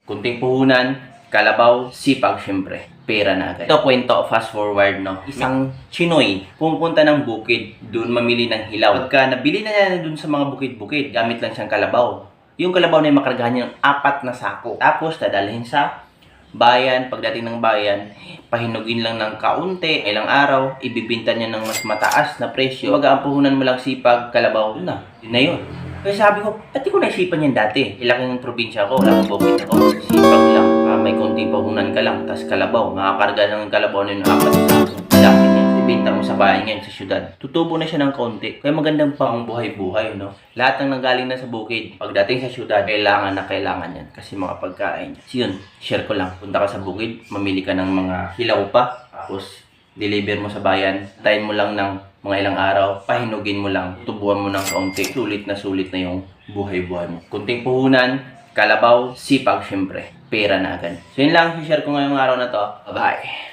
Kunting puhunan, kalabaw, sipag syempre. Pera na agad. Ito kwento, fast forward, no? Isang Chinoy, pumunta ng bukid, doon mamili ng hilaw. Pagka nabili na niya doon sa mga bukid-bukid, gamit lang siyang kalabaw. Yung kalabaw na yung makargahan niya ng 4 na sako. Tapos, dadalhin sa bayan. Pagdating ng bayan, pahinugin lang ng kaunti, ilang araw, ibibinta niya ng mas mataas na presyo. Pag ang puhunan mo lang sipag, kalabaw, yun na yun. Kaya sabi ko, di ko naisipan yan dati. Ilaking probinsya ko, wala akong bukid ako. Sipag lang, may konting puhunan ka lang, tas kalabaw. Makakarga ng kalabaw na yun 4 na sako. Dami niya, ibinta mo sa bayan ngayon, sa syudad. Tutubo na siya ng konti. Kaya magandang pang buhay-buhay, no? Lahat ng nanggaling na sa bukid, pagdating sa syudad, kailangan na kailangan yan. Kasi mga pagkain yan. So yun, share ko lang. Punta ka sa bukid, mamili ka ng mga hilaw pa. Tapos, deliver mo sa bayan. Tayin mo lang ng mga ilang araw, pahinugin mo lang, tubuan mo ng kaunti. Sulit na yung buhay-buhay mo. Kunting puhunan, kalabaw, sipag syempre. Pera na agad. So yun lang, share ko ngayong araw na to. Bye-bye!